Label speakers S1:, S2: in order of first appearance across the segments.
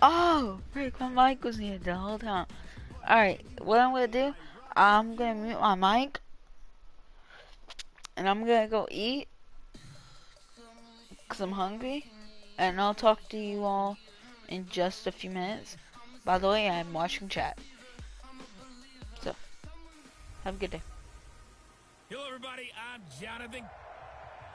S1: Oh, Rick, my mic was muted the whole time. Alright, what I'm gonna do, I'm gonna mute my mic, and I'm gonna go eat, because I'm hungry, and I'll talk to you all in just a few minutes. By the way, I'm watching chat. So, have a good day.
S2: Hello, everybody. I'm Jonathan.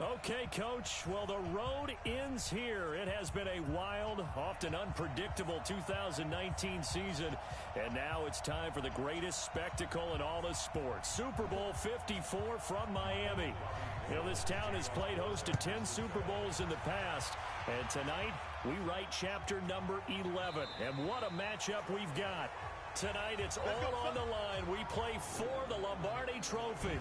S2: Okay, Coach. Well, the road ends here. It has been a wild, often unpredictable 2019 season. And now it's time for the greatest spectacle in all of sports. Super Bowl 54 from Miami. You know, this town has played host to 10 Super Bowls in the past. And tonight, we write chapter number 11. And what a matchup we've got. Tonight, it's all on the line. We play for the Lombardi Trophy,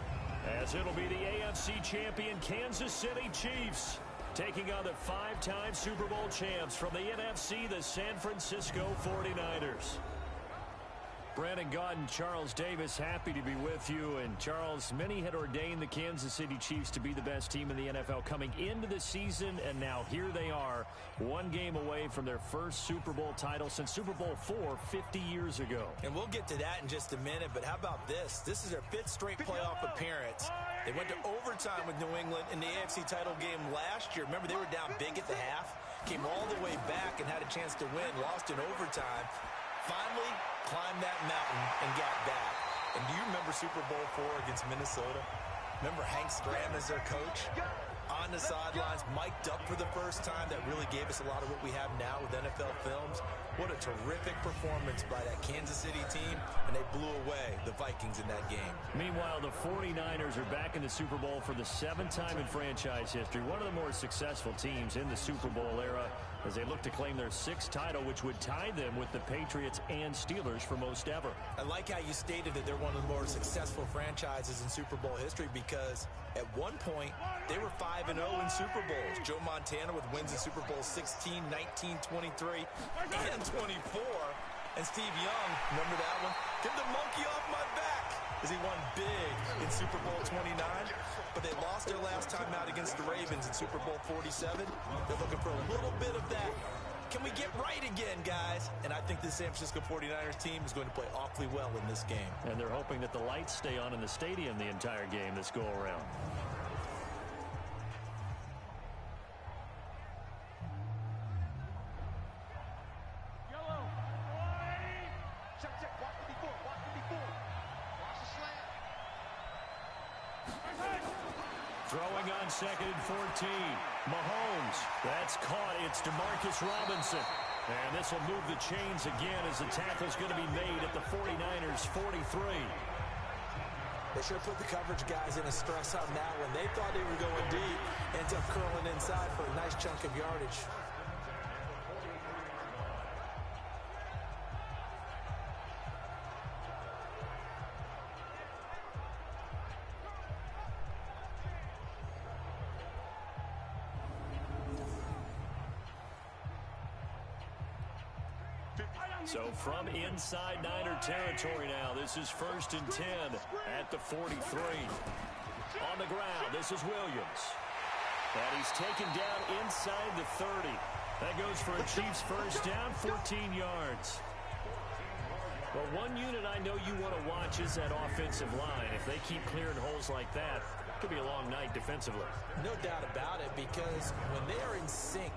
S2: as it'll be the AFC champion Kansas City Chiefs taking on the 5-time Super Bowl champs from the NFC, the San Francisco 49ers. Brandon Gaudin, Charles Davis, happy to be with you. And Charles, many had ordained the Kansas City Chiefs to be the best team in the NFL coming into the season, and now here they are, one game away from their first Super Bowl title since Super Bowl IV 50 years ago.
S3: And we'll get to that in just a minute, but how about this? This is their 5th straight playoff appearance. They went to overtime with New England in the AFC title game last year. Remember, they were down big at the half, came all the way back and had a chance to win, lost in overtime. Finally climbed that mountain and got back. And do you remember Super Bowl IV against Minnesota? Remember Hank Stram as their coach? On the sidelines, mic'd up for the first time. That really gave us a lot of what we have now with NFL films. What a terrific performance by that Kansas City team, and they blew away the Vikings in that game.
S2: Meanwhile, the 49ers are back in the Super Bowl for the 7th time in franchise history. One of the more successful teams in the Super Bowl era as they look to claim their 6th title, which would tie them with the Patriots and Steelers for most ever.
S3: I like how you stated that they're one of the more successful franchises in Super Bowl history, because at one point, they were 5-0 in Super Bowls. Joe Montana with wins in Super Bowl 16, 19, 23, and 24. And Steve Young, remember that one? Get the monkey off my back, as he won big in Super Bowl 29. But they lost their last time out against the Ravens in Super Bowl 47. They're looking for a little bit of that. Can we get right again, guys? And I think the San Francisco 49ers team is going to play awfully well in this game.
S2: And they're hoping that the lights stay on in the stadium the entire game this go-around. Throwing on 2nd and 14. Mahomes. That's caught. It's DeMarcus Robinson. And this will move the chains again as the tackle's going to be made at the 49ers 43.
S3: They should have put the coverage guys in a stress on that one. They thought they were going deep. Ends up curling inside for a nice chunk of yardage.
S2: So from inside Niner territory now, this is 1st and 10 at the 43. On the ground, this is Williams. And he's taken down inside the 30. That goes for a Chiefs first down, 14 yards. Well, one unit I know you want to watch is that offensive line. If they keep clearing holes like that, it could be a long night defensively.
S3: No doubt about it, because when they are in sync,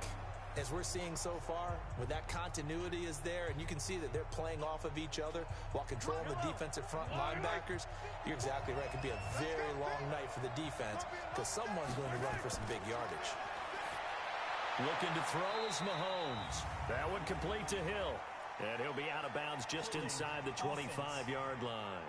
S3: as we're seeing so far, when that continuity is there, and you can see that they're playing off of each other while controlling the defensive front linebackers, you're exactly right. It could be a very long night for the defense, because someone's going to run for some big yardage.
S2: Looking to throw is Mahomes. That one complete to Hill. And he'll be out of bounds just inside the 25-yard line.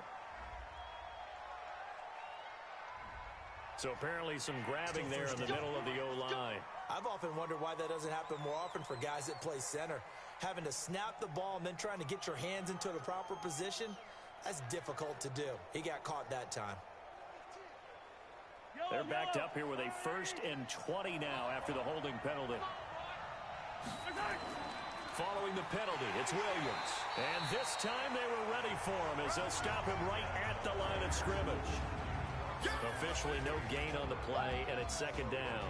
S2: So apparently some grabbing there in the middle of the O-line.
S3: I've often wondered why that doesn't happen more often for guys that play center. Having to snap the ball and then trying to get your hands into the proper position, that's difficult to do. He got caught that time.
S2: They're backed up here with a 1st and 20 now after the holding penalty. Following the penalty, it's Williams. And this time they were ready for him as they'll stop him right at the line of scrimmage. Officially no gain on the play, and it's 2nd down.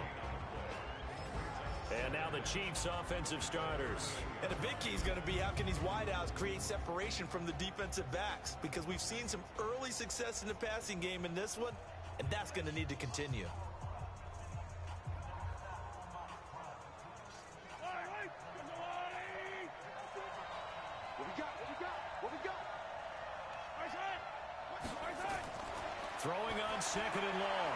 S2: And now the Chiefs' offensive starters.
S3: And the big key is going to be how can these wideouts create separation from the defensive backs? Because we've seen some early success in the passing game in this one, and that's going to need to continue.
S2: Throwing on second and long.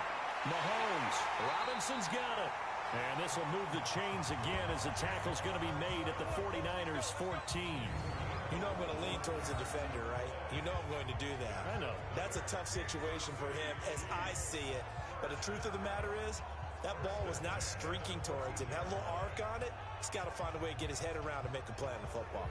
S2: Mahomes. Robinson's got it. And this will move the chains again as the tackle's going to be made at the 49ers 14.
S3: You know I'm going to lean towards the defender, right? You know I'm going to do that.
S2: I know.
S3: That's a tough situation for him as I see it. But the truth of the matter is, that ball was not streaking towards him. Had a little arc on it. He's got to find a way to get his head around and make a play on the football.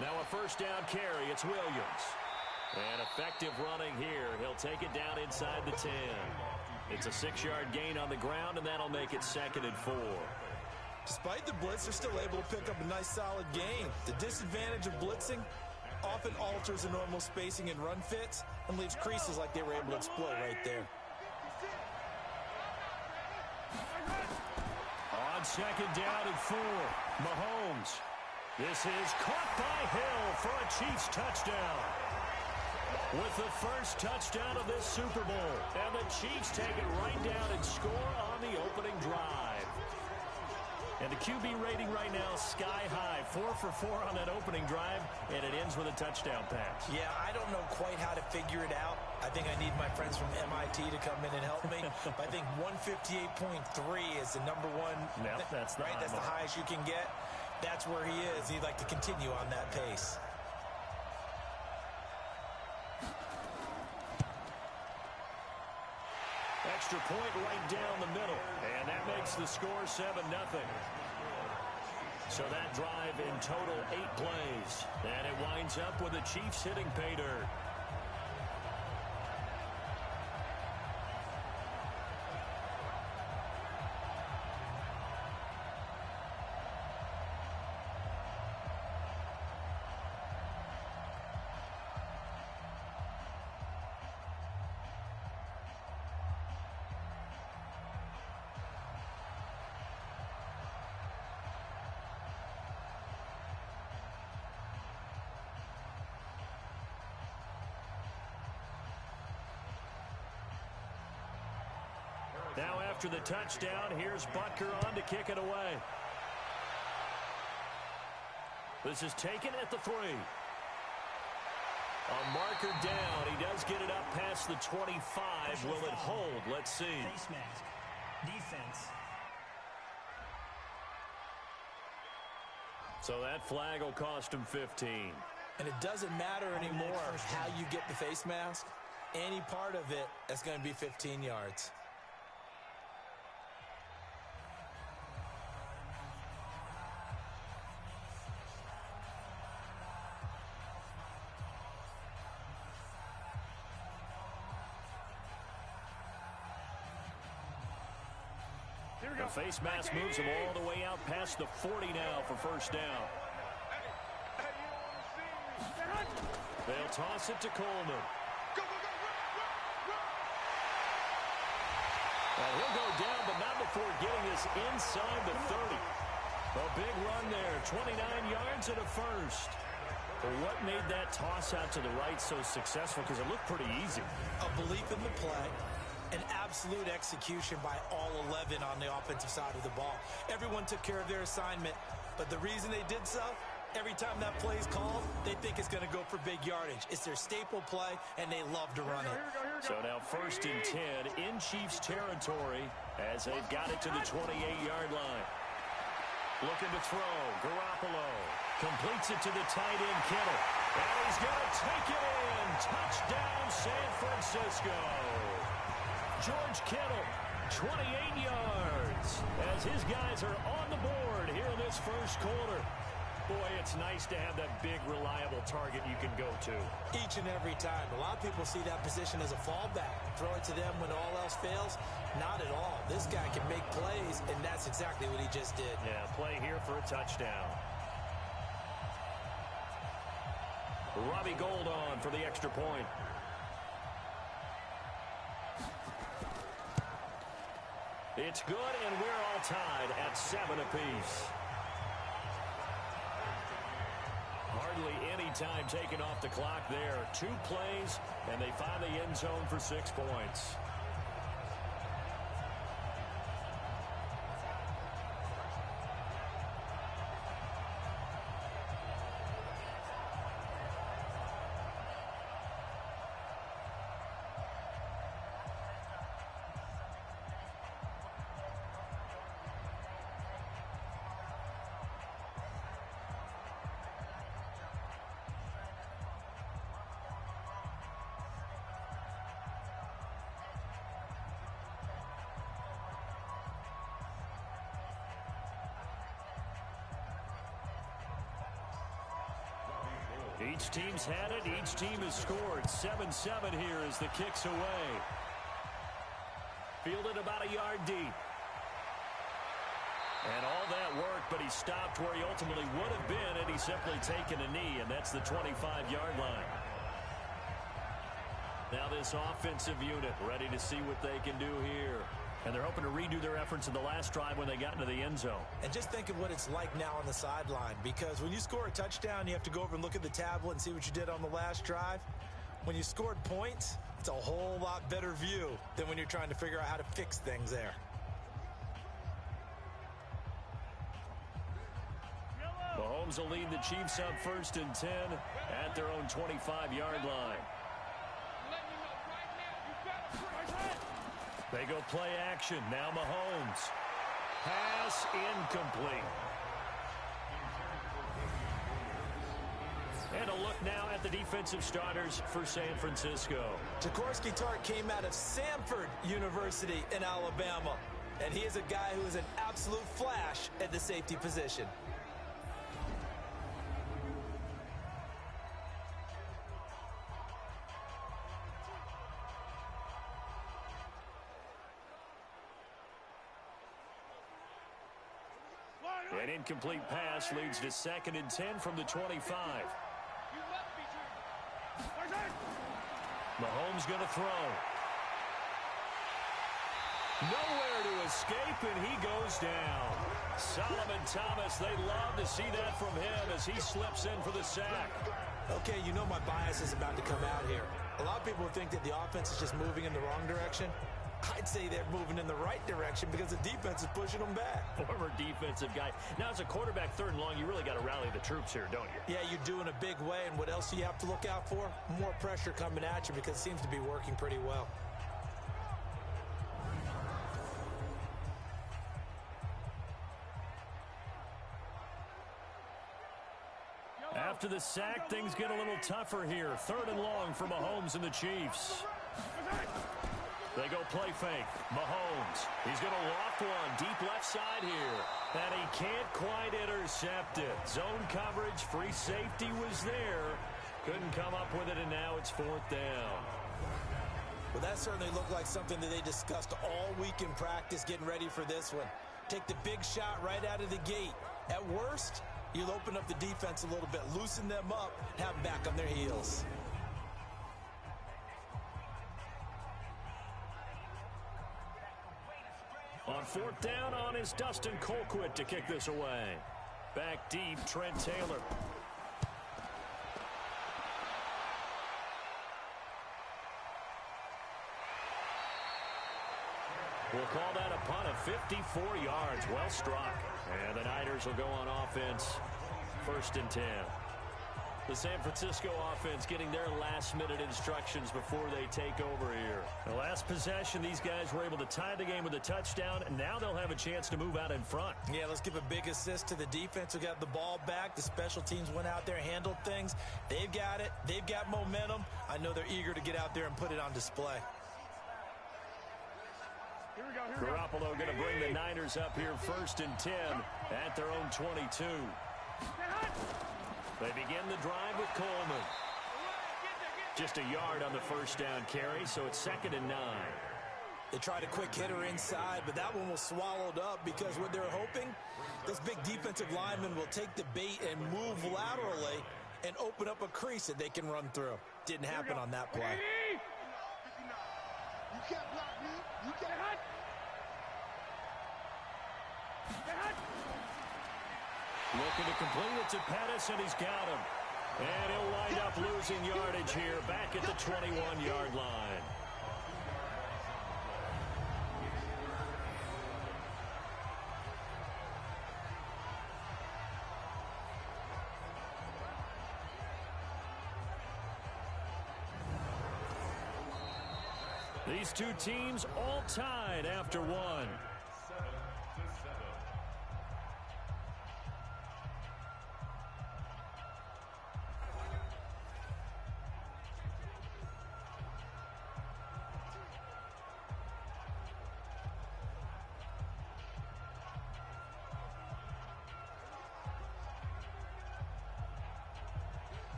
S2: Now a first down carry. It's Williams. And effective running here. He'll take it down inside the 10. It's a 6-yard gain on the ground, and that'll make it 2nd and 4.
S3: Despite the blitz, they're still able to pick up a nice solid gain. The disadvantage of blitzing often alters the normal spacing and run fits and leaves creases like they were able to exploit right there.
S2: On 2nd down and 4, Mahomes. This is caught by Hill for a Chiefs touchdown. With the first touchdown of this Super Bowl. And the Chiefs take it right down and score on the opening drive. And the QB rating right now is sky high. 4 for 4 on that opening drive, and it ends with a touchdown pass.
S3: Yeah, I don't know quite how to figure it out. I think I need my friends from MIT to come in and help me. But I think 158.3 is the number one.
S2: Yep, that's the
S3: right. That's the highest you can get. That's where he is. He'd like to continue on that pace.
S2: Extra point right down the middle. And that makes the score 7-0. So that drive in total 8 plays. And it winds up with the Chiefs hitting pay dirt. Now after the touchdown, here's Butker on to kick it away. This is taken at the 3. A marker down. He does get it up past the 25. Will it hold? Let's see.
S4: Face mask. Defense.
S2: So that flag will cost him 15.
S3: And it doesn't matter anymore how you get the face mask. Any part of it, that's going to be 15 yards.
S2: The face mask moves him all the way out past the 40 now for first down. They'll toss it to Coleman. Well, he'll go down, but not before getting this inside the 30. A big run there, 29 yards and a first. But what made that toss out to the right so successful? Because it looked pretty easy.
S3: A belief in the play. An absolute execution by all 11 on the offensive side of the ball. Everyone took care of their assignment, but the reason they did so, every time that play is called, they think it's going to go for big yardage. It's their staple play, and they love to run it.
S2: So now 1st and 10 in Chiefs territory as they've got it to the 28-yard line. Looking to throw. Garoppolo completes it to the tight end, Kittle. And he's going to take it in. Touchdown, San Francisco. George Kittle, 28 yards, as his guys are on the board here in this first quarter. Boy, it's nice to have that big, reliable target you can go to.
S3: Each and every time. A lot of people see that position as a fallback. Throw it to them when all else fails. Not at all. This guy can make plays, and that's exactly what he just did.
S2: Yeah, play here for a touchdown. Robbie Gould on for the extra point. It's good, and we're all tied at 7 apiece. Hardly any time taken off the clock there. 2 plays, and they find the end zone for 6 points. Each team's had it. Each team has scored. 7-7 here as the kick's away. Fielded about a yard deep. And all that work, but he stopped where he ultimately would have been had he simply taken a knee, and that's the 25-yard line. Now this offensive unit ready to see what they can do here. And they're hoping to redo their efforts in the last drive when they got into the end zone.
S3: And just think of what it's like now on the sideline, because when you score a touchdown, you have to go over and look at the tablet and see what you did on the last drive. When you scored points, it's a whole lot better view than when you're trying to figure out how to fix things there.
S2: Mahomes will lead the Chiefs up 1st and 10 at their own 25-yard line. They go play action. Now Mahomes. Pass incomplete. And a look now at the defensive starters for San Francisco.
S3: Jaworski Tartt came out of Samford University in Alabama. And he is a guy who is an absolute flash at the safety position.
S2: An incomplete pass leads to 2nd and 10 from the 25. Mahomes going to throw. Nowhere to escape, and he goes down. Solomon Thomas, they love to see that from him as he slips in for the sack.
S3: Okay, you know my bias is about to come out here. A lot of people think that the offense is just moving in the wrong direction. I'd say they're moving in the right direction because the defense is pushing them back.
S2: Former defensive guy. Now, as a quarterback, 3rd and long, you really got to rally the troops here, don't you?
S3: Yeah, you do in a big way, and what else do you have to look out for? More pressure coming at you because it seems to be working pretty well.
S2: After the sack, things get a little tougher here. 3rd and long for Mahomes and the Chiefs. They go play fake. Mahomes. He's going to loft one deep left side here. And he can't quite intercept it. Zone coverage, free safety was there. Couldn't come up with it, and now it's 4th down.
S3: Well, that certainly looked like something that they discussed all week in practice getting ready for this one. Take the big shot right out of the gate. At worst, you'll open up the defense a little bit, loosen them up, have them back on their heels.
S2: On 4th down on is Dustin Colquitt to kick this away. Back deep, Trent Taylor. We'll call that a punt of 54 yards. Well struck. And the Niners will go on offense. 1st and 10. The San Francisco offense getting their last-minute instructions before they take over here. The last possession, these guys were able to tie the game with a touchdown, and now they'll have a chance to move out in front.
S3: Yeah, let's give a big assist to the defense who got the ball back. The special teams went out there, handled things. They've got it. They've got momentum. I know they're eager to get out there and put it on display.
S2: Garoppolo going to bring the Niners up here 1st and 10 at their own 22. They begin the drive with Coleman. Just a yard on the first down carry, so it's 2nd and 9.
S3: They tried a quick hitter inside, but that one was swallowed up because what they're hoping, those big defensive linemen will take the bait and move laterally and open up a crease that they can run through. Didn't happen on that play.
S5: You can't block me. You can't.
S2: Looking to complete it to Pettis, and he's got him. And he'll wind up losing yardage here back at the 21-yard line. These two teams all tied after one.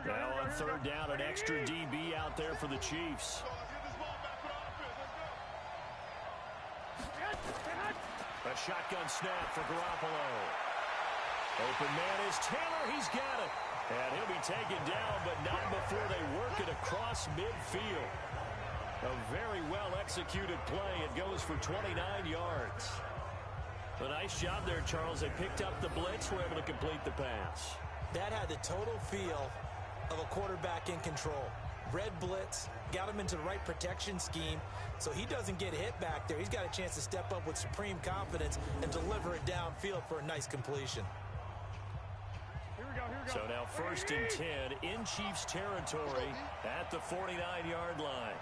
S2: Now on 3rd down, an extra DB out there for the Chiefs. A shotgun snap for Garoppolo. Open man is Taylor. He's got it. And he'll be taken down, but not before they work it across midfield. A very well-executed play. It goes for 29 yards. A nice job there, Charles. They picked up the blitz, were able to complete the pass.
S3: That had the total feel of a quarterback in control. Red blitz, got him into the right protection scheme, so he doesn't get hit back there. He's got a chance to step up with supreme confidence and deliver it downfield for a nice completion.
S5: Here we go.
S2: So now 1st and 10 in Chiefs territory at the 49-yard line.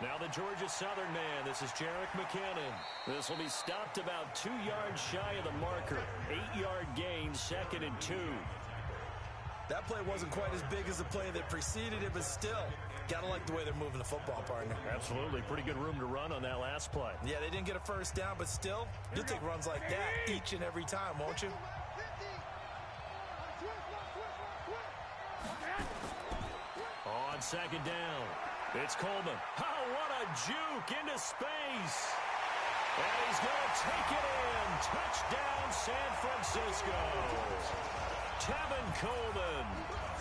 S2: Now the Georgia Southern man. This is Jerick McKinnon. This will be stopped about 2 yards shy of the marker. 8-yard gain, 2nd and 2.
S3: That play wasn't quite as big as the play that preceded it, but still, gotta like the way they're moving the football, partner.
S2: Absolutely. Pretty good room to run on that last play.
S3: Yeah, they didn't get a first down, but still, you'll take runs like that each and every time, won't you?
S2: On 2nd down, it's Coleman. Oh, what a juke into space. And he's going to take it in. Touchdown, San Francisco. Tevin Coleman,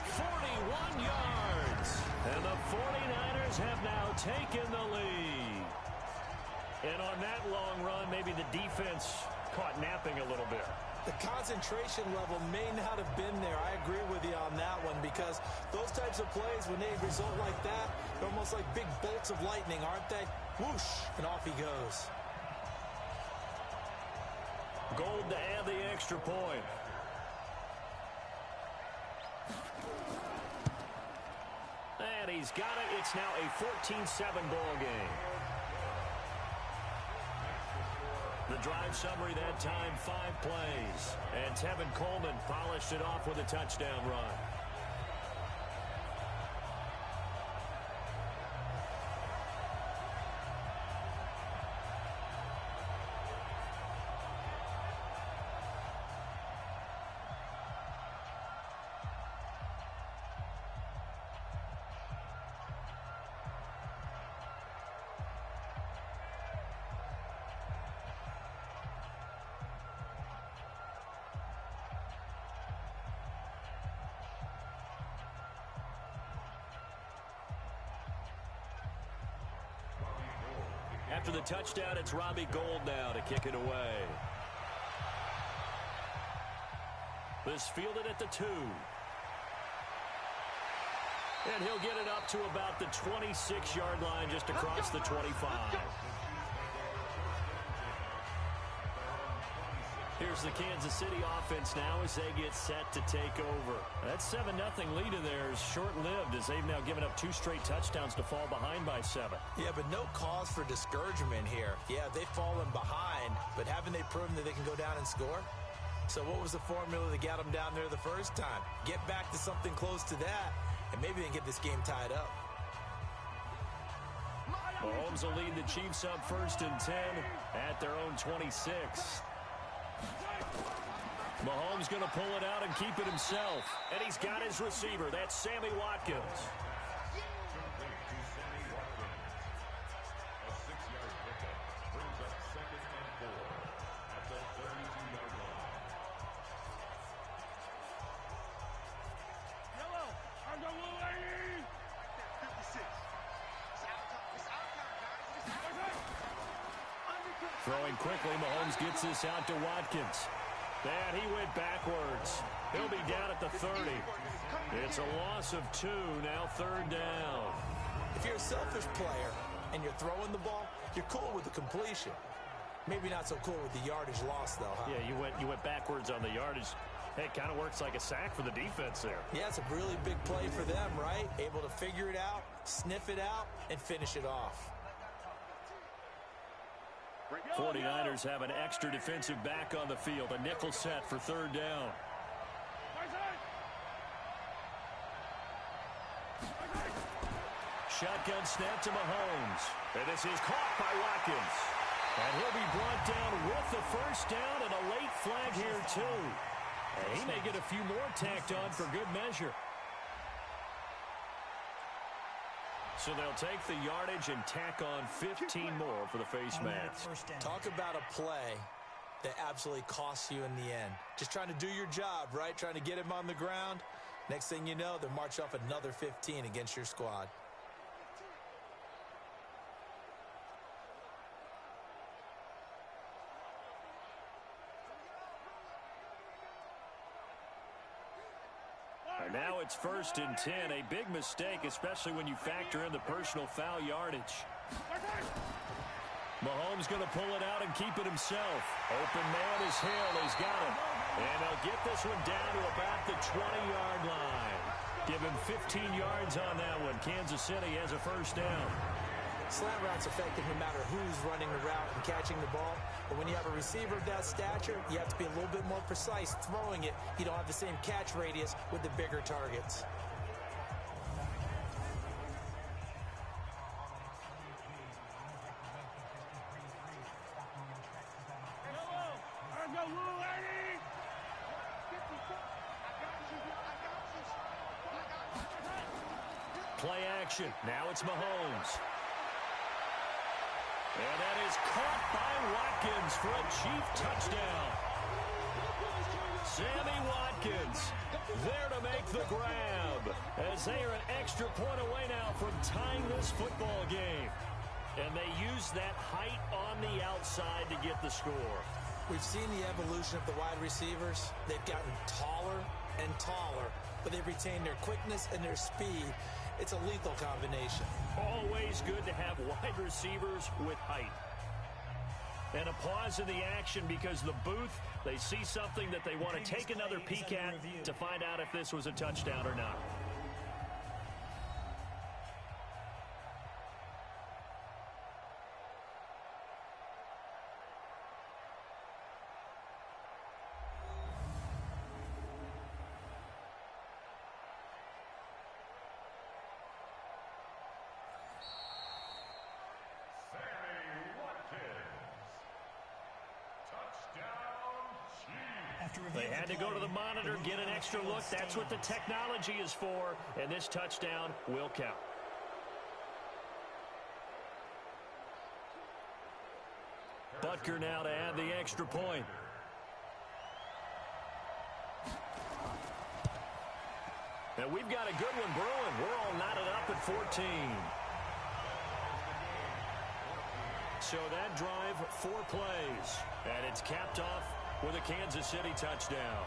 S2: 41 yards. And the 49ers have now taken the lead. And on that long run, maybe the defense caught napping a little bit.
S3: The concentration level may not have been there. I agree with you on that one because those types of plays, when they result like that, they're almost like big bolts of lightning, aren't they? Whoosh, and off he goes.
S2: Gold to add the extra point. And he's got it. It's now a 14-7 ball game. The drive summary that time, 5 plays. And Tevin Coleman polished it off with a touchdown run. After the touchdown, it's Robbie Gould now to kick it away. This fielded at the 2. And he'll get it up to about the 26-yard line, just across the 25. Here's the Kansas City offense now as they get set to take over. That 7-0 lead of theirs short-lived as they've now given up 2 straight touchdowns to fall behind by 7.
S3: Yeah, but no cause for discouragement here. Yeah, they've fallen behind, but haven't they proven that they can go down and score? So what was the formula that got them down there the first time? Get back to something close to that, and maybe they can get this game tied up.
S2: Mahomes will lead the Chiefs up 1st and 10 at their own 26. Mahomes going to pull it out and keep it himself. And he's got his receiver. That's Sammy Watkins. Throwing quickly, Mahomes gets this out to Watkins. And he went backwards. He'll be down at the 30. It's a loss of 2, now 3rd down.
S3: If you're a selfish player and you're throwing the ball, you're cool with the completion. Maybe not so cool with the yardage loss, though, huh?
S2: Yeah, you went backwards on the yardage. Hey, it kind of works like a sack for the defense there.
S3: Yeah, it's a really big play for them, right? Able to figure it out, sniff it out, and finish it off.
S2: 49ers have an extra defensive back on the field. A nickel set for 3rd down. Shotgun snap to Mahomes. And this is caught by Watkins. And he'll be brought down with the 1st down and a late flag here, too. And he may get a few more tacked on for good measure. So they'll take the yardage and tack on 15 more for the face mask.
S3: Talk about a play that absolutely costs you in the end. Just trying to do your job, right? Trying to get him on the ground. Next thing you know, they'll march off another 15 against your squad.
S2: And now it's 1st and 10. A big mistake, especially when you factor in the personal foul yardage. Mahomes going to pull it out and keep it himself. Open man is Hill. He's got him. And they'll get this one down to about the 20-yard line. Give him 15 yards on that one. Kansas City has a 1st down.
S3: Slant route's effective no matter who's running the route and catching the ball. But when you have a receiver of that stature, you have to be a little bit more precise throwing it. You don't have the same catch radius with the bigger targets.
S2: Play action. Now it's Mahomes. And that is caught by Watkins for a Chief touchdown. Sammy Watkins there to make the grab as they are an extra point away now from tying this football game. And they use that height on the outside to get the score.
S3: We've seen the evolution of the wide receivers. They've gotten taller and taller, but they've retained their quickness and their speed. It's a lethal combination.
S2: Always good to have wide receivers with height. And a pause in the action because the booth, they see something that they want to take another peek at to find out if this was a touchdown or not. They had to go to the monitor, get an extra look. That's what the technology is for, and this touchdown will count. Butker now to add the extra point. And we've got a good one brewing. We're all knotted up at 14. So that drive, 4 plays, and it's capped off with a Kansas City touchdown.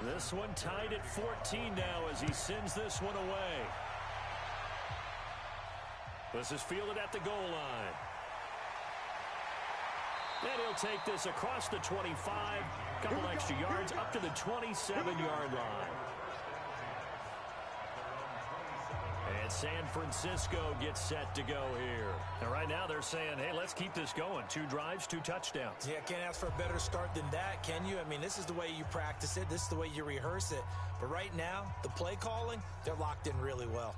S2: This one tied at 14 now as he sends this one away. This is fielded at the goal line. And he'll take this across the 25, couple extra yards up to the 27-yard line. And San Francisco gets set to go here. And right now they're saying, hey, let's keep this going. 2 drives, 2 touchdowns.
S3: Yeah, can't ask for a better start than that, can you? I mean, this is the way you practice it. This is the way you rehearse it. But right now, the play calling, they're locked in really well.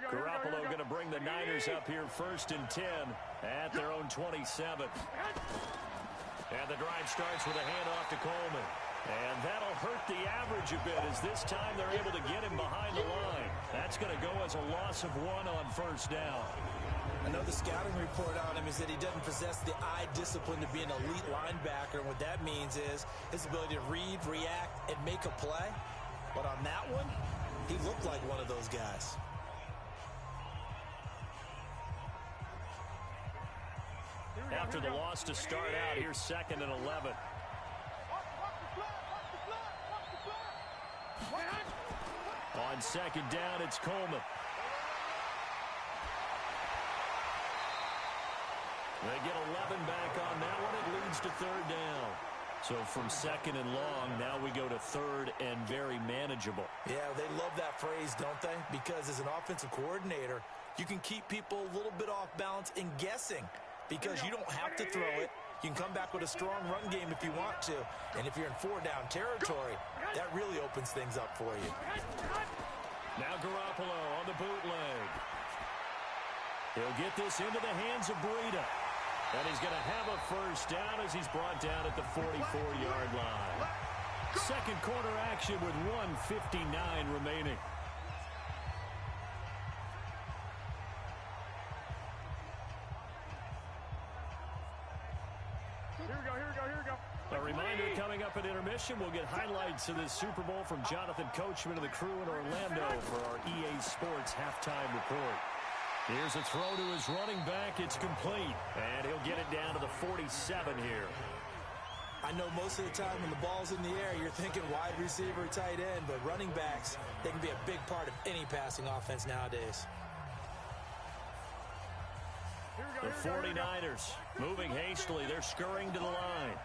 S2: Garoppolo going to bring the Niners up here 1st and 10 at their own 27. And the drive starts with a handoff to Coleman. And that'll hurt the average a bit as this time they're able to get him behind the line. That's going to go as a loss of 1 on 1st down.
S3: I know the scouting report on him is that he doesn't possess the eye discipline to be an elite linebacker. And what that means is his ability to read, react, and make a play. But on that one, he looked like one of those guys.
S2: After the loss to start out, here's 2nd and 11. On 2nd down, it's Coleman. They get 11 back on that one. It leads to 3rd down. So from 2nd and long, now we go to 3rd and very manageable.
S3: Yeah, they love that phrase, don't they? Because as an offensive coordinator, you can keep people a little bit off balance and guessing. Because you don't have to throw it. You can come back with a strong run game if you want to. And if you're in 4-down territory, that really opens things up for you.
S2: Now Garoppolo on the bootleg. He'll get this into the hands of Breida. And he's going to have a 1st down as he's brought down at the 44-yard line. 2nd quarter action with 1:59 remaining. A reminder, coming up at intermission, we'll get highlights of this Super Bowl from Jonathan Coachman and the crew in Orlando for our EA Sports halftime report. Here's a throw to his running back. It's complete, and he'll get it down to the 47 here.
S3: I know most of the time when the ball's in the air, you're thinking wide receiver, tight end, but running backs, they can be a big part of any passing offense nowadays.
S2: The 49ers moving hastily. They're scurrying to the line.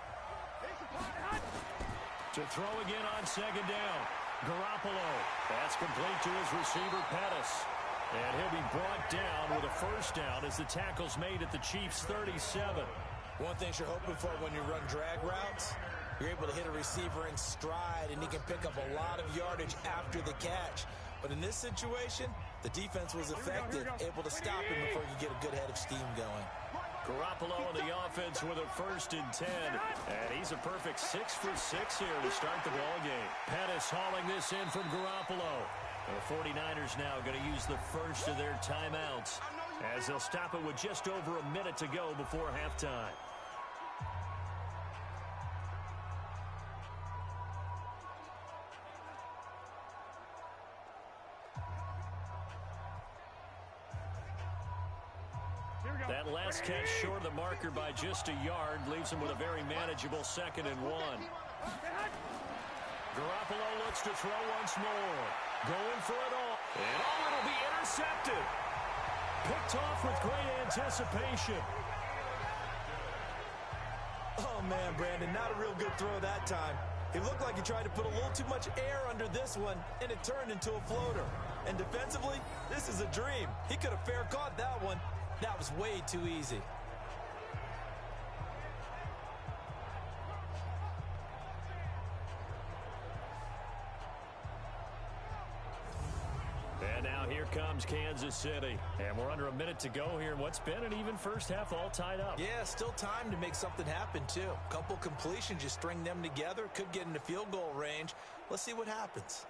S2: To throw again on 2nd down. Garoppolo. That's complete to his receiver, Pettis. And he'll be brought down with a 1st down as the tackle's made at the Chiefs' 37.
S3: One thing you're hoping for when you run drag routes, you're able to hit a receiver in stride, and he can pick up a lot of yardage after the catch. But in this situation, the defense was effective, able to stop him before he could get a good head of steam going.
S2: Garoppolo on the offense with a 1st and 10. And he's a perfect 6 for 6 here to start the ball game. Pettis hauling this in from Garoppolo. The 49ers now going to use the 1st of their timeouts as they'll stop it with just over a minute to go before halftime. That last catch short of the marker by just a yard leaves him with a very manageable 2nd and 1. Garoppolo looks to throw once more. Going for it all. And it'll be intercepted. Picked off with great anticipation.
S3: Oh, man, Brandon, not a real good throw that time. It looked like he tried to put a little too much air under this one, and it turned into a floater. And defensively, this is a dream. He could have fair caught that one. That was way too easy.
S2: And now here comes Kansas City. And we're under a minute to go here in what's been an even first half, all tied up.
S3: Yeah, still time to make something happen, too. Couple completions, just string them together. Could get into field goal range. Let's see what happens.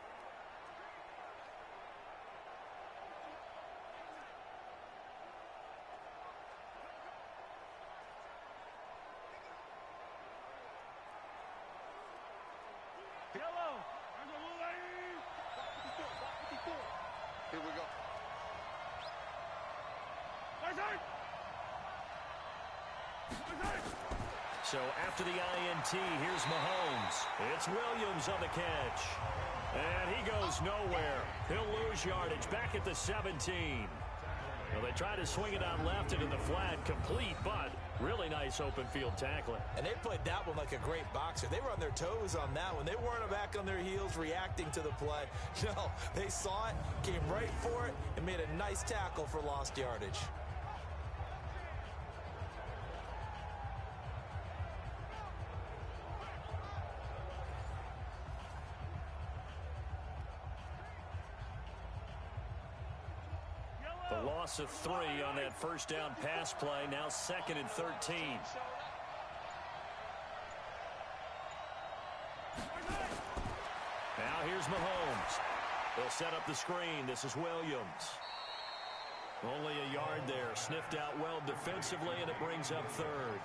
S5: Here we go.
S2: So after the INT, here's Mahomes. It's Williams on the catch. And he goes nowhere. He'll lose yardage back at the 17. Well, they try to swing it out left into the flat, complete, but really nice open field tackling.
S3: And they played that one like a great boxer. They were on their toes on that one. They weren't back on their heels reacting to the play. No, they saw it, came right for it, and made a nice tackle for lost yardage.
S2: The loss of 3 on that first down pass play. Now 2nd and 13. Now here's Mahomes. They'll set up the screen. This is Williams. Only a yard there. Sniffed out well defensively, and it brings up 3rd.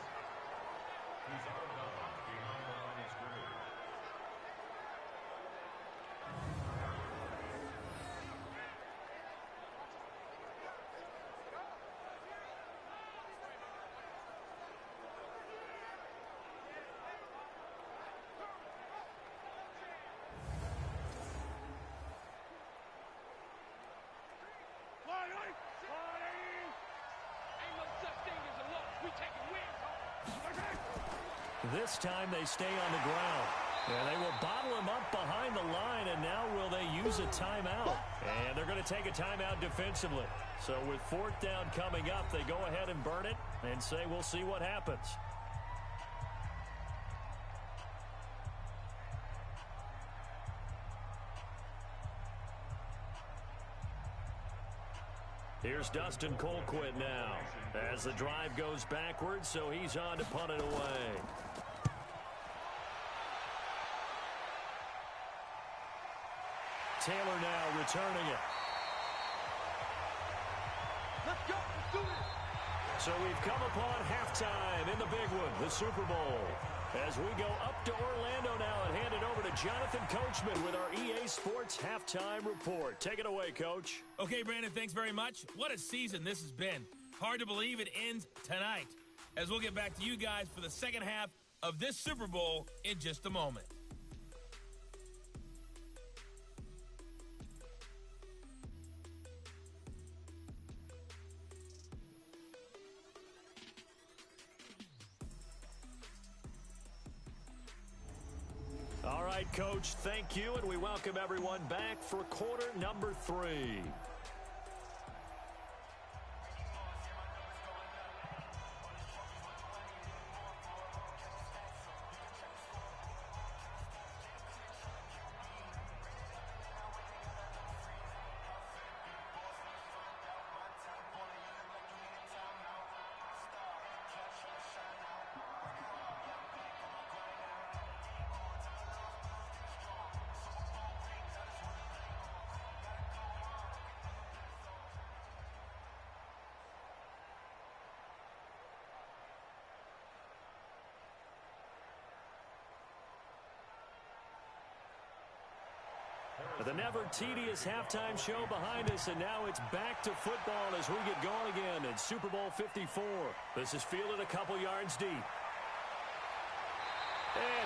S2: This time they stay on the ground. And they will bottle him up behind the line, and now will they use a timeout? And they're going to take a timeout defensively. So with 4th down coming up, they go ahead and burn it and say we'll see what happens. Here's Dustin Colquitt now as the drive goes backwards, so he's on to punt it away. Taylor now returning it.
S5: Let's go. Let's do it.
S2: So we've come upon halftime in the big one, the Super Bowl. As we go up to Orlando now and hand it over to Jonathan Coachman with our EA Sports Halftime Report. Take it away, Coach.
S6: Okay, Brandon, thanks very much. What a season this has been. Hard to believe it ends tonight, as we'll get back to you guys for the second half of this Super Bowl in just a moment.
S2: All right, Coach, thank you, and we welcome everyone back for quarter number 3. The never-tedious halftime show behind us, and now it's back to football as we get going again in Super Bowl 54. This is fielded a couple yards deep. And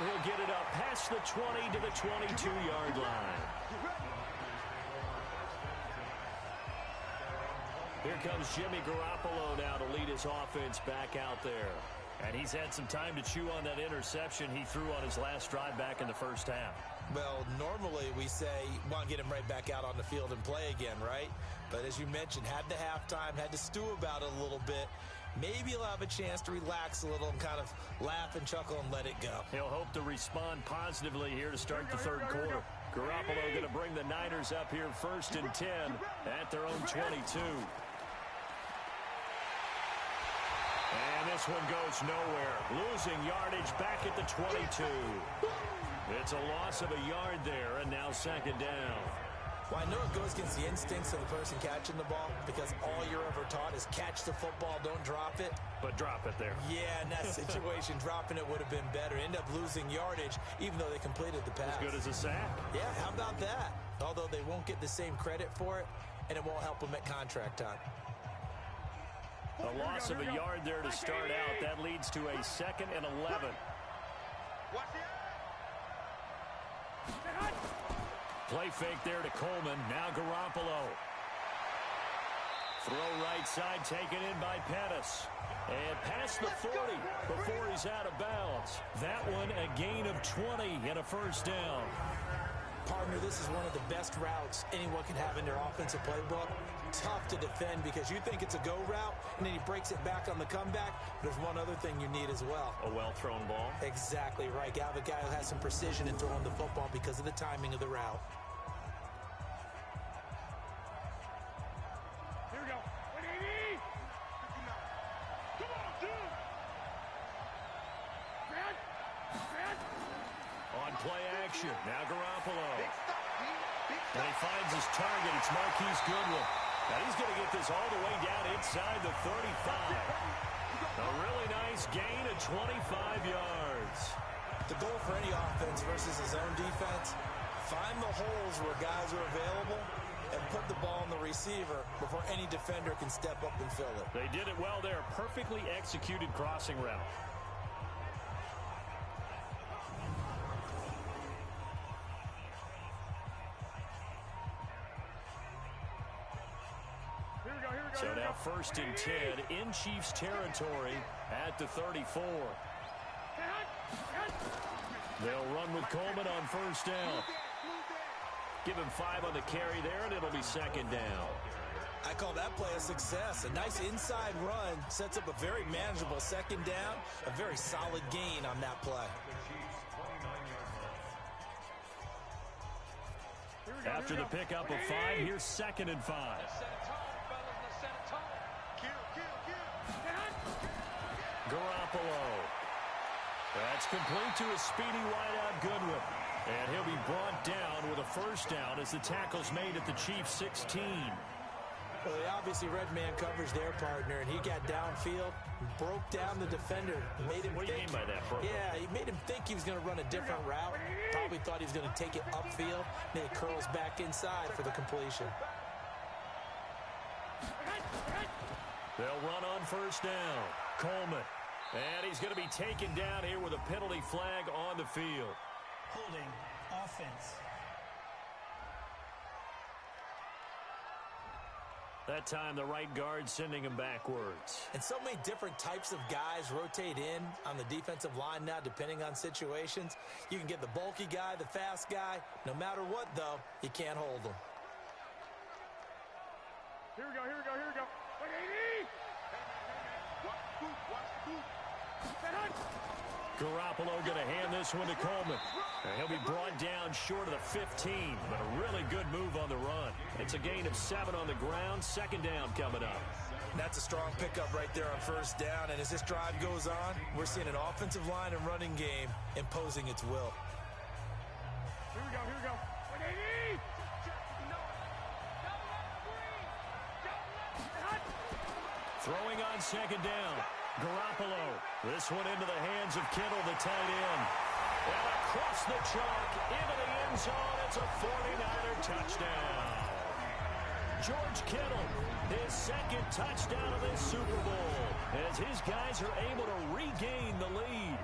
S2: he'll get it up past the 20 to the 22-yard line. Here comes Jimmy Garoppolo now to lead his offense back out there. And he's had some time to chew on that interception he threw on his last drive back in the first half.
S3: Well, normally we say, want to get him right back out on the field and play again, right? But as you mentioned, had the halftime, had to stew about it a little bit. Maybe he'll have a chance to relax a little and kind of laugh and chuckle and let it go.
S2: He'll hope to respond positively here to start the third quarter. Garoppolo going to bring the Niners up here 1st and 10 at their own 22. And this one goes nowhere. Losing yardage back at the 22. It's a loss of a yard there, and now 2nd down.
S3: Well, I know it goes against the instincts of the person catching the ball because all you're ever taught is catch the football, don't drop it.
S2: But drop it there.
S3: Yeah, in that situation, dropping it would have been better. End up losing yardage, even though they completed the pass.
S2: As good as a sack.
S3: Yeah, how about that? Although they won't get the same credit for it, and it won't help them at contract time.
S2: A loss of a yard there to start out. That leads to a 2nd and 11. Play fake there to Coleman. Now Garoppolo. Throw right side taken in by Pettis. And past the 40 before he's out of bounds. That one a gain of 20 and a first down.
S3: Partner, this is one of the best routes anyone can have in their offensive playbook. Tough to defend because you think it's a go route, and then he breaks it back on the comeback. There's one other thing you need as well.
S2: A well-thrown ball.
S3: Exactly right. You have a guy who has some precision in throwing the football because of the timing of the route.
S5: Here we go. 180. Come on, dude. Grant.
S2: On play action. Now Garoppolo. And he finds his target. It's Marquise Goodwin. Now he's going to get this all the way down inside the 35. A really nice gain of 25 yards.
S3: The goal for any offense versus his own defense, find the holes where guys are available and put the ball on the receiver before any defender can step up and fill it.
S2: They did it well there. Perfectly executed crossing route. So now 1st and 10 in Chiefs territory at the 34. They'll run with Coleman on 1st down. Give him 5 on the carry there, and it'll be 2nd down.
S3: I call that play a success. A nice inside run sets up a very manageable 2nd down. A very solid gain on that play.
S2: After the pickup of 5, here's 2nd and 5. Garoppolo. That's complete to a speedy wideout Goodwin. And he'll be brought down with a 1st down as the tackle's made at the Chiefs 16.
S3: Well, he obviously read man coverage there, partner, and he got downfield, broke down the defender, made him
S2: What do you mean by that, bro?
S3: Yeah, he made him think he was going to run a different route. Probably thought he was going to take it upfield. Then he curls back inside for the completion.
S2: They'll run on 1st down. Coleman. And he's going to be taken down here with a penalty flag on the field.
S4: Holding offense.
S2: That time, the right guard sending him backwards.
S3: And so many different types of guys rotate in on the defensive line now, depending on situations. You can get the bulky guy, the fast guy. No matter what, though, you can't hold them.
S5: Here we go. 180.
S2: Garoppolo going to hand this one to Coleman. And he'll be brought down short of the 15, but a really good move on the run. It's a gain of 7 on the ground. 2nd down coming up.
S3: That's a strong pickup right there on 1st down. And as this drive goes on, we're seeing an offensive line and running game imposing its will.
S5: Here we go. 180.
S2: Throwing on 2nd down. Garoppolo. This one into the hands of Kittle, the tight end. And across the chalk, into the end zone. It's a 49er touchdown. George Kittle, his 2nd touchdown of this Super Bowl, as his guys are able to regain the lead.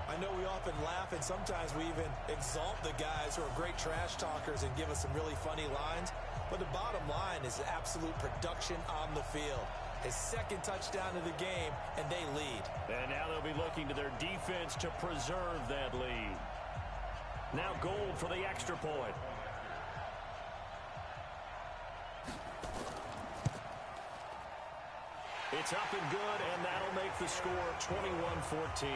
S3: I know we often laugh, and sometimes we even exalt the guys who are great trash talkers and give us some really funny lines. But the bottom line is absolute production on the field. His 2nd touchdown of the game, and they lead.
S2: And now they'll be looking to their defense to preserve that lead. Now Gold for the extra point. It's up and good, and that'll make the score 21-14.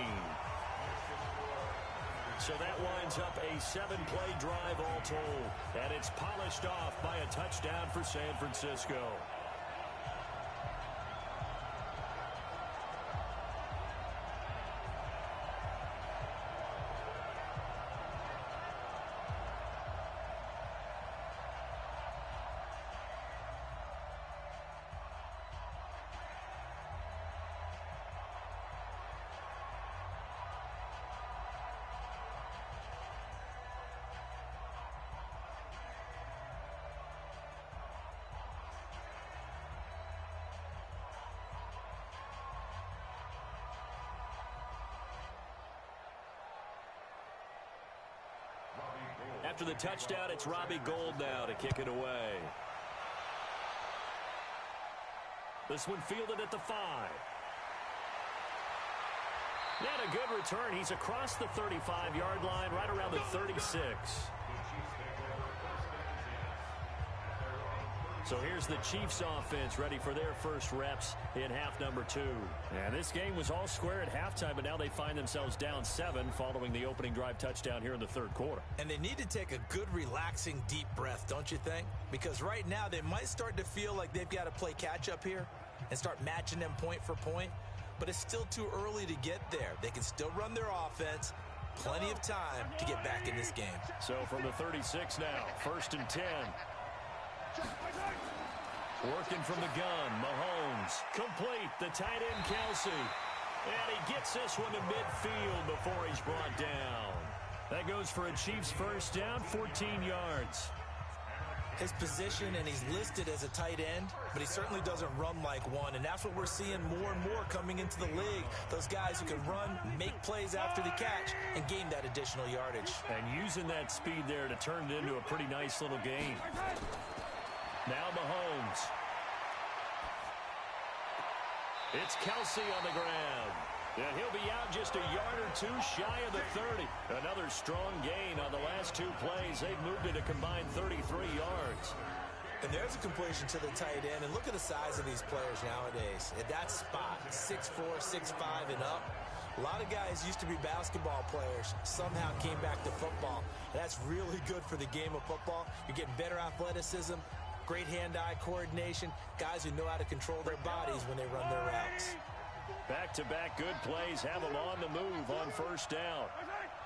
S2: So that winds up a 7-play drive all told. And it's polished off by a touchdown for San Francisco. After the touchdown, it's Robbie Gould now to kick it away. This one fielded at the 5. And a good return. He's across the 35-yard line, right around the 36. So here's the Chiefs offense ready for their first reps in half number 2. And this game was all square at halftime, but now they find themselves down 7 following the opening drive touchdown here in the third quarter.
S3: And they need to take a good, relaxing, deep breath, don't you think? Because right now they might start to feel like they've got to play catch-up here and start matching them point for point. But it's still too early to get there. They can still run their offense. Plenty of time to get back in this game.
S2: So from the 36 now, 1st and 10. Working from the gun, Mahomes. Complete, the tight end, Kelsey. And he gets this one to midfield before he's brought down. That goes for a Chiefs first down, 14 yards.
S3: His position, and he's listed as a tight end, but he certainly doesn't run like one, and that's what we're seeing more and more coming into the league. Those guys who can run, make plays after the catch, and gain that additional yardage.
S2: And using that speed there to turn it into a pretty nice little game. Now Mahomes. It's Kelsey on the ground. And he'll be out just a yard or two shy of the 30. Another strong gain on the last 2 plays. They've moved it a combined 33 yards.
S3: And there's a completion to the tight end. And look at the size of these players nowadays. At that spot, 6'4", 6'5", and up. A lot of guys used to be basketball players, somehow came back to football. And that's really good for the game of football. You're getting better athleticism, great hand-eye coordination, guys who know how to control their bodies when they run their routes.
S2: Back-to-back good plays have them on the move on first down.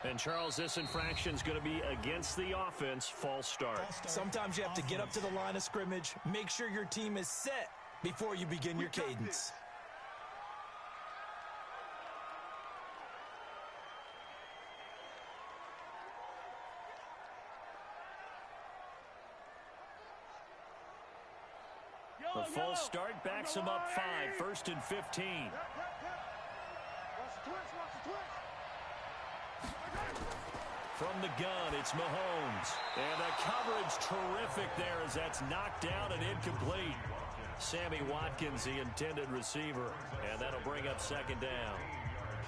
S2: And, Charles, this infraction's going to be against the offense, false start.
S3: Sometimes you have to get up to the line of scrimmage, make sure your team is set before you begin your cadence.
S2: The false start backs him up 5, 1st and 15. From the gun, it's Mahomes. And the coverage terrific there as that's knocked down and incomplete. Sammy Watkins, the intended receiver. And that'll bring up 2nd down.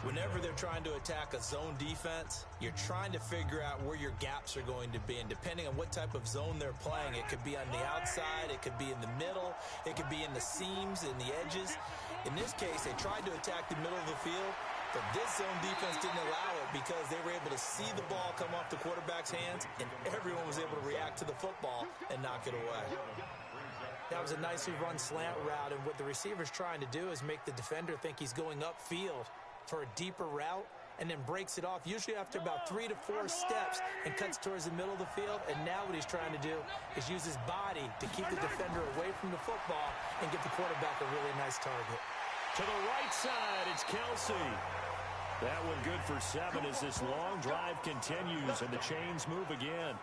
S3: Whenever they're trying to attack a zone defense, you're trying to figure out where your gaps are going to be. And depending on what type of zone they're playing, it could be on the outside, it could be in the middle, it could be in the seams, in the edges. In this case, they tried to attack the middle of the field, but this zone defense didn't allow it because they were able to see the ball come off the quarterback's hands, and everyone was able to react to the football and knock it away. That was a nicely run slant route, and what the receiver's trying to do is make the defender think he's going upfield for a deeper route, and then breaks it off, usually after about 3 to 4 steps, and cuts towards the middle of the field. And now what he's trying to do is use his body to keep the defender away from the football and give the quarterback a really nice target.
S2: To the right side, it's Kelsey. That one good for 7 as this long drive continues, and the chains move again.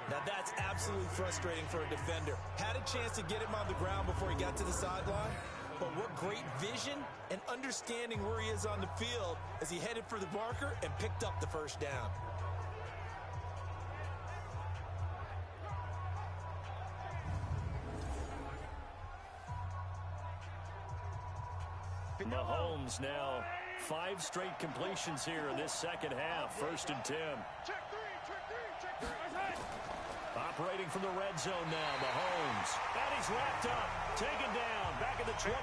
S3: Now that's absolutely frustrating for a defender. Had a chance to get him on the ground before he got to the sideline, but what great vision and understanding where he is on the field as he headed for the marker and picked up the first down.
S2: Mahomes now 5 straight completions here in this second half. 1st and 10. Operating from the red zone now, Mahomes. And he's wrapped up, taken down, back at the 25.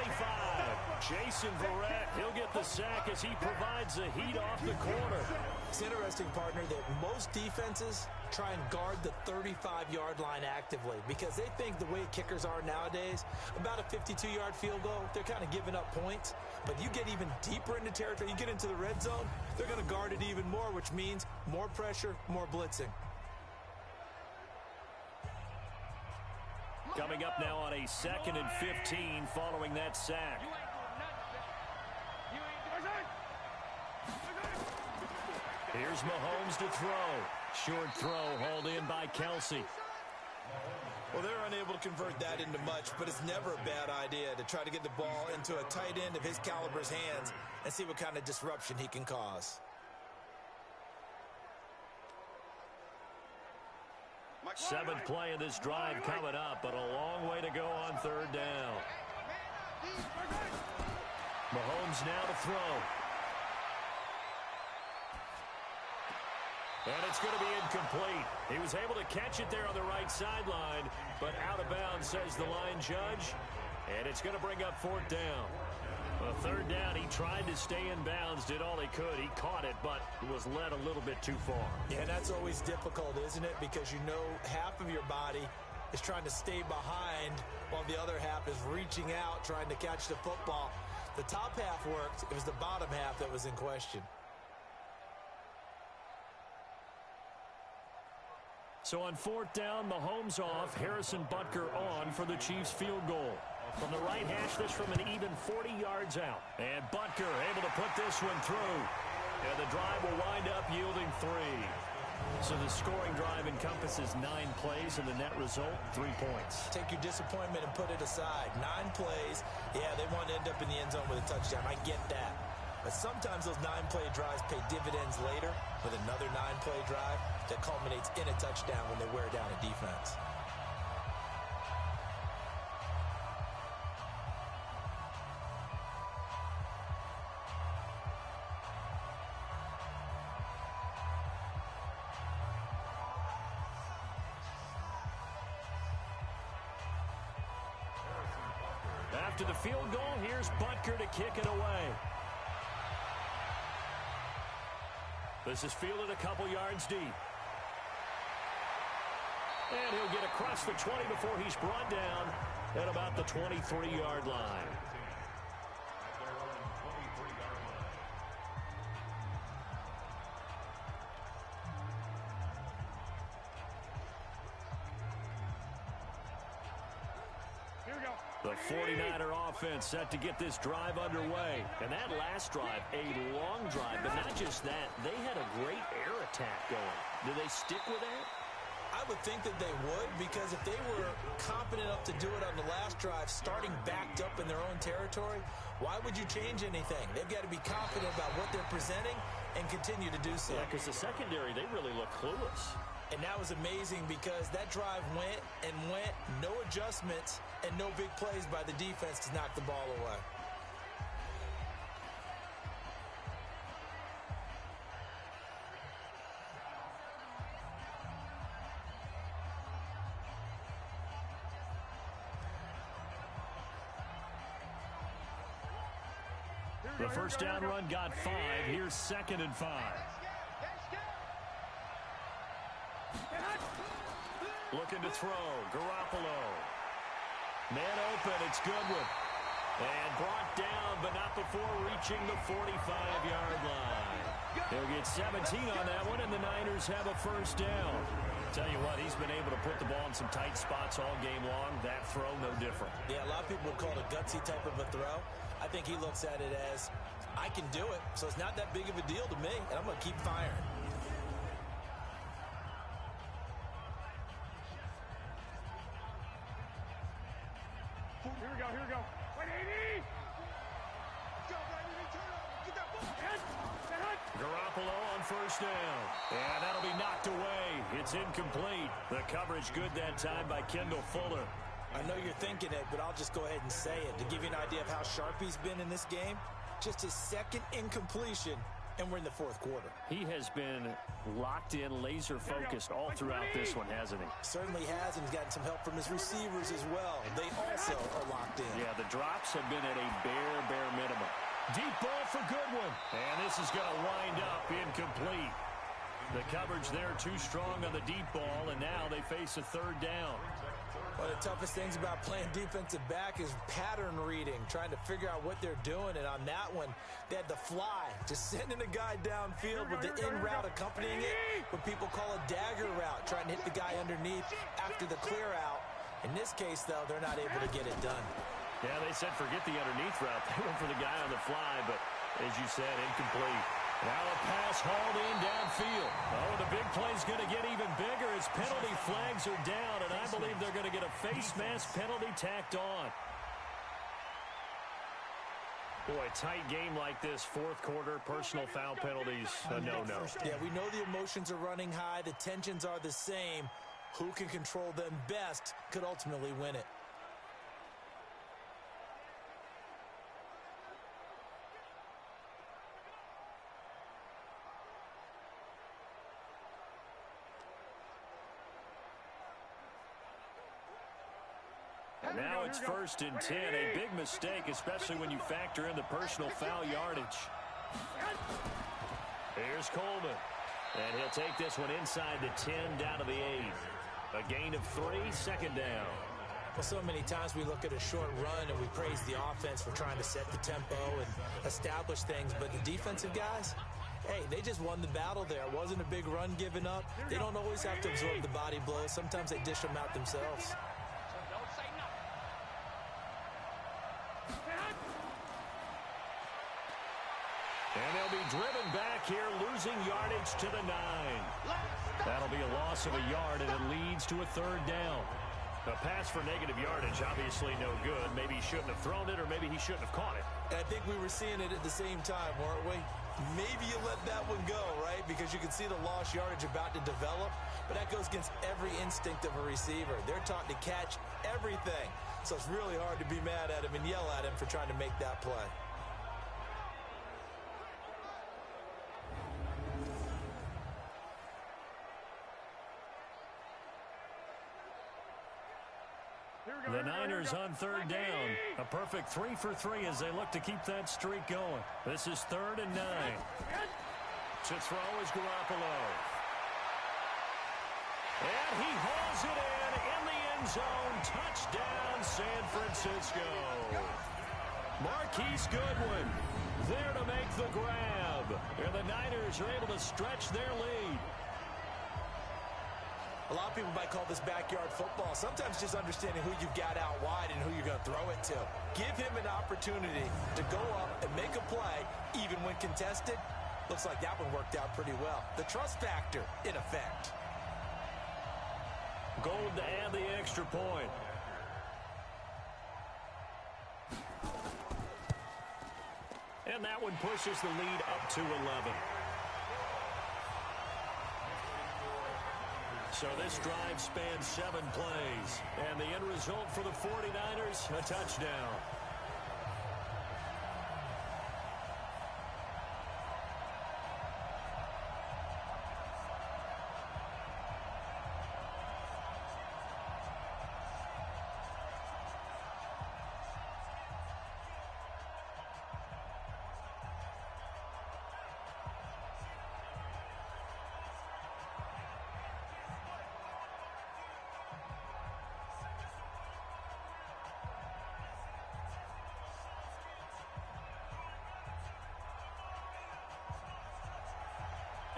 S2: Jason Verrett, he'll get the sack as he provides the heat off the corner.
S3: It's interesting, partner, that most defenses try and guard the 35-yard line actively because they think the way kickers are nowadays, about a 52-yard field goal, they're kind of giving up points. But you get even deeper into territory, you get into the red zone, they're going to guard it even more, which means more pressure, more blitzing.
S2: Coming up now on a 2nd and 15 following that sack. Here's Mahomes to throw. Short throw hauled in by Kelsey.
S3: Well, they're unable to convert that into much, but it's never a bad idea to try to get the ball into a tight end of his caliber's hands and see what kind of disruption he can cause.
S2: Seventh play of this drive coming up, but a long way to go on third down. Mahomes now to throw. And it's going to be incomplete. He was able to catch it there on the right sideline, but out of bounds, says the line judge. And it's going to bring up fourth down. Well, third down, he tried to stay in bounds, did all he could. He caught it, but was led a little bit too far.
S3: Yeah, and that's always difficult, isn't it? Because you know half of your body is trying to stay behind while the other half is reaching out, trying to catch the football. The top half worked. It was the bottom half that was in question.
S2: So on fourth down, Mahomes off, Harrison Butker on for the Chiefs field goal. From the right hash, this from an even 40 yards out. And Butker able to put this one through. And the drive will wind up yielding 3. So the scoring drive encompasses 9 plays, and the net result, 3 points.
S3: Take your disappointment and put it aside. 9 plays. Yeah, they want to end up in the end zone with a touchdown. I get that. But sometimes those 9-play drives pay dividends later with another 9-play drive that culminates in a touchdown when they wear down a defense.
S2: After the field goal, here's Butker to kick it away. This is fielded a couple yards deep. And he'll get across the 20 before he's brought down at about the 23-yard line. The 49er offense set to get this drive underway. And that last drive, a long drive, but not just that. They had a great air attack going. Do they stick with that?
S3: I would think that they would, because if they were confident enough to do it on the last drive, starting backed up in their own territory, why would you change anything? They've got to be confident about what they're presenting and continue to do so.
S2: Yeah, because the secondary, they really look clueless.
S3: And that was amazing because that drive went and went, no adjustments, and no big plays by the defense to knock the ball away.
S2: The first down run got 5. Here's 2nd and 5. Looking to throw. Garoppolo. Man open. It's Goodwin. And brought down, but not before reaching the 45-yard line. He'll get 17 on that one, and the Niners have a first down. Tell you what, he's been able to put the ball in some tight spots all game long. That throw, no different.
S3: Yeah, a lot of people would call it a gutsy type of a throw. I think he looks at it as, I can do it, so it's not that big of a deal to me, and I'm going to keep firing.
S5: Here we go, here we go. 180! Go, Brandon, turn up. Get that ball. Head.
S2: Garoppolo on first down. And that'll be knocked away. It's incomplete. The coverage good that time by Kendall Fuller.
S3: I know you're thinking it, but I'll just go ahead and say it. To give you an idea of how sharp he's been in this game, just his second incompletion, and we're in the fourth quarter.
S2: He has been locked in, laser-focused all throughout this one, hasn't he?
S3: Certainly has, and he's gotten some help from his receivers as well. They also are locked in.
S2: Yeah, the drops have been at a bare minimum. Deep ball for Goodwin. And this is going to wind up incomplete. The coverage there too strong on the deep ball, and now they face a third down.
S3: One of the toughest things about playing defensive back is pattern reading, trying to figure out what they're doing. And on that one, they had the fly, just sending a guy downfield with the in route accompanying it, what people call a dagger route, trying to hit the guy underneath after the clear out. In this case, though, they're not able to get it done.
S2: Yeah, they said forget the underneath route. They went for the guy on the fly, but as you said, incomplete. Now a pass hauled in downfield. Oh, the big play's going to get even bigger as penalty flags are down, and I believe they're going to get a face mask penalty tacked on. Boy, tight game like this, fourth quarter, personal foul penalties, a no-no.
S3: Yeah, we know the emotions are running high, the tensions are the same, Who can control them best could ultimately win it.
S2: Now it's 1st and 10. A big mistake, especially when you factor in the personal foul yardage. Here's Coleman. And he'll take this one inside the 10, down to the 8. A gain of 3, 2nd down.
S3: Well, so many times we look at a short run and we praise the offense for trying to set the tempo and establish things. But the defensive guys, hey, they just won the battle there. It wasn't a big run given up. They don't always have to absorb the body blows. Sometimes they dish them out themselves.
S2: And they'll be driven back here, losing yardage to the 9. That'll be a loss of a yard, and it leads to a 3rd down. A pass for negative yardage, obviously no good. Maybe he shouldn't have thrown it, or maybe he shouldn't have caught it.
S3: I think we were seeing it at the same time, weren't we? Maybe you let that one go, right? Because you can see the lost yardage about to develop, but that goes against every instinct of a receiver. They're taught to catch everything, so it's really hard to be mad at him and yell at him for trying to make that play.
S2: The Niners on 3rd down. A perfect 3 for 3 as they look to keep that streak going. This is 3rd and 9. To throw is Garoppolo. And he hauls it in the end zone. Touchdown, San Francisco. Marquise Goodwin there to make the grab. And the Niners are able to stretch their lead.
S3: A lot of people might call this backyard football. Sometimes just understanding who you've got out wide and who you're going to throw it to. Give him an opportunity to go up and make a play, even when contested. Looks like that one worked out pretty well. The trust factor, in effect.
S2: Gold to add the extra point. And that one pushes the lead up to 11. So this drive spans 7 plays. And the end result for the 49ers, a touchdown.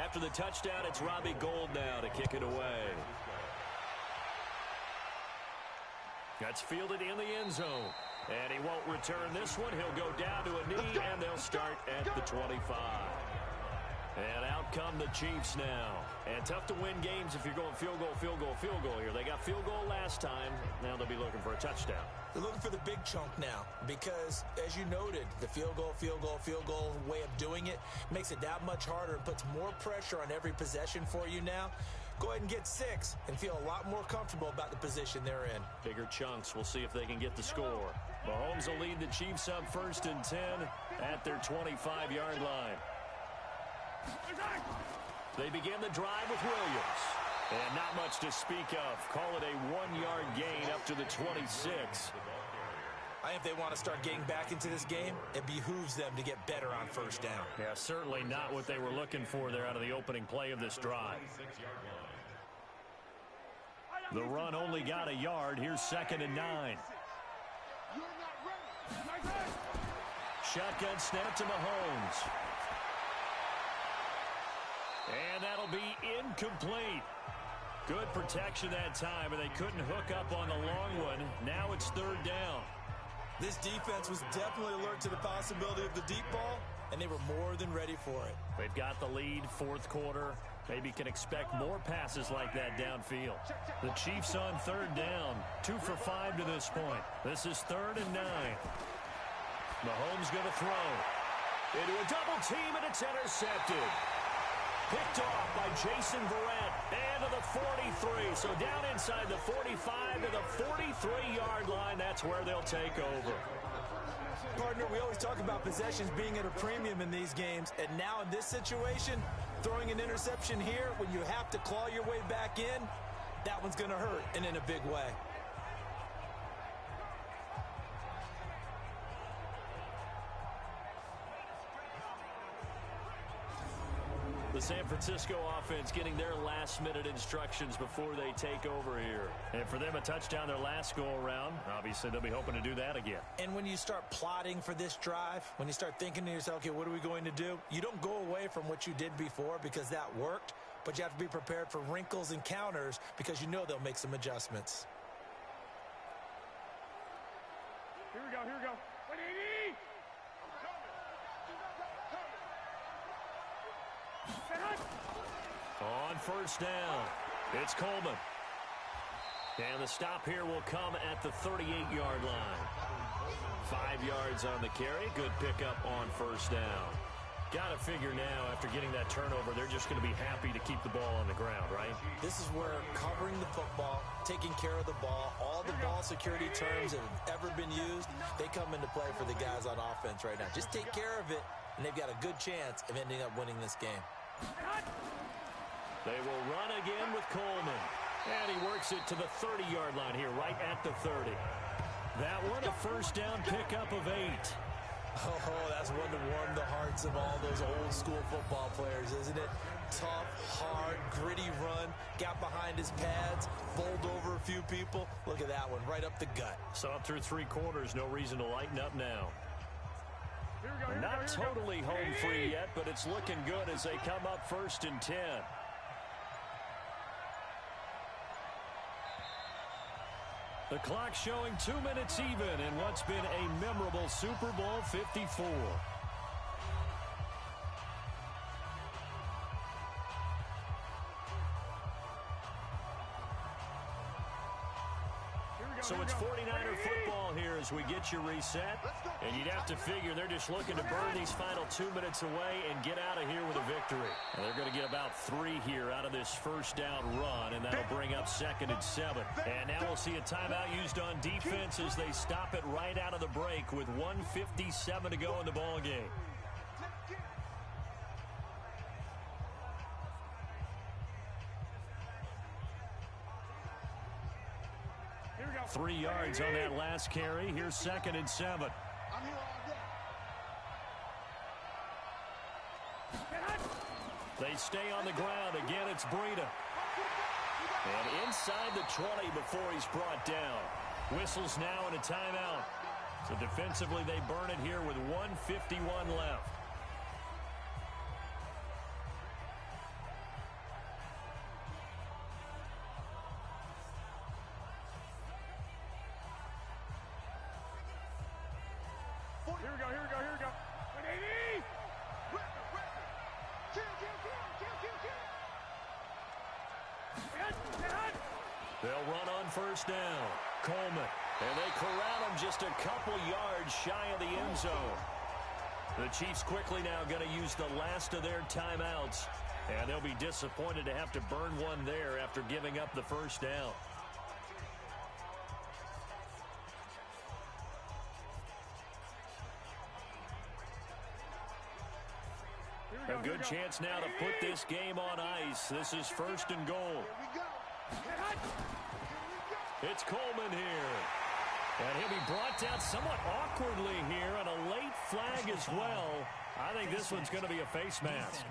S2: After the touchdown, it's Robbie Gould now to kick it away. That's fielded in the end zone. And he won't return this one. He'll go down to a knee, and they'll start at the 25. And out come the Chiefs now. And tough to win games if you're going field goal, field goal, field goal here. They got field goal last time. Now they'll be looking for a touchdown.
S3: They're looking for the big chunk now because, as you noted, the field goal, field goal, field goal way of doing it makes it that much harder and puts more pressure on every possession for you now. Go ahead and get 6 and feel a lot more comfortable about the position they're in.
S2: Bigger chunks. We'll see if they can get the score. Mahomes will lead the Chiefs up 1st and 10 at their 25-yard line. They begin the drive with Williams. And not much to speak of. Call it a 1-yard gain up to the 26.
S3: I think if they want to start getting back into this game, it behooves them to get better on 1st down.
S2: Yeah, certainly not what they were looking for there out of the opening play of this drive. The run only got a yard. Here's 2nd and 9. Shotgun snap to Mahomes. And that'll be incomplete. Good protection that time, and they couldn't hook up on the long one. Now it's 3rd down.
S3: This defense was definitely alert to the possibility of the deep ball, and they were more than ready for it.
S2: They've got the lead, 4th quarter. Maybe can expect more passes like that downfield. The Chiefs on 3rd down, 2 for 5 to this point. This is 3rd and 9. Mahomes going to throw. Into a double team, and it's intercepted. Picked off by Jason Verrett. And to the 43. So down inside the 45 to the 43-yard line. That's where they'll take over.
S3: Partner, we always talk about possessions being at a premium in these games. And now in this situation, throwing an interception here when you have to claw your way back in, that one's going to hurt, and in a big way.
S2: The San Francisco offense getting their last-minute instructions before they take over here. And for them, a touchdown their last go-around. Obviously, they'll be hoping to do that again.
S3: And when you start plotting for this drive, when you start thinking to yourself, okay, what are we going to do? You don't go away from what you did before because that worked, but you have to be prepared for wrinkles and counters because you know they'll make some adjustments.
S5: Here we go, here we go. 180!
S2: On first down, it's Coleman. And the stop here will come at the 38-yard line. 5 yards on the carry. Good pickup on first down. Got to figure now, after getting that turnover, they're just going to be happy to keep the ball on the ground, right?
S3: This is where covering the football, taking care of the ball, all the ball security terms that have ever been used, they come into play for the guys on offense right now. Just take care of it, and they've got a good chance of ending up winning this game.
S2: They will run again with Coleman. And he works it to the 30-yard line here, right at the 30. That one, a first down pickup of 8.
S3: Oh, that's one to warm the hearts of all those old-school football players, isn't it? Tough, hard, gritty run, got behind his pads, bowled over a few people. Look at that one, right up the gut.
S2: So up through 3 quarters, no reason to lighten up now. Not totally home free yet, but it's looking good as they come up first and 10. The clock showing 2 minutes even in what's been a memorable Super Bowl 54. So it's 49er football here as we get you reset. And you'd have to figure they're just looking to burn these final 2 minutes away and get out of here with a victory. And they're going to get about 3 here out of this first down run, and that'll bring up 2nd and 7. And now we'll see a timeout used on defense as they stop it right out of the break with 1:57 to go in the ball game. 3 yards on that last carry. Here's 2nd and 7. They stay on the ground. Again, it's Breida. And inside the 20 before he's brought down. Whistles now and a timeout. So defensively, they burn it here with 1:51 left.
S5: Here we go, here we go, here we go. 180!
S2: They'll run on first down. Coleman. And they corral him just a couple yards shy of the end zone. The Chiefs quickly now going to use the last of their timeouts. And they'll be disappointed to have to burn one there after giving up the first down. A good chance now to put this game on ice. This is 1st and goal. It's Coleman here. And he'll be brought down somewhat awkwardly here on a late flag as well. I think this one's going to be a face mask.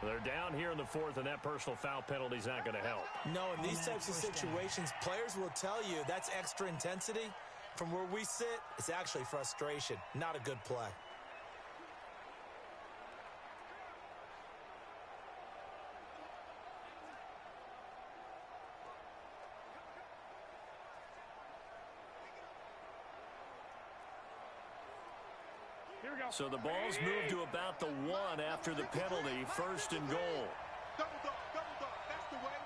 S2: They're down here in the 4th, and that personal foul penalty is not going to help.
S3: No, in these types of situations, players will tell you that's extra intensity. From where we sit, it's actually frustration, not a good play.
S2: So the ball's moved to about the 1 after the penalty, 1st and goal.
S5: Double dog, that's the way.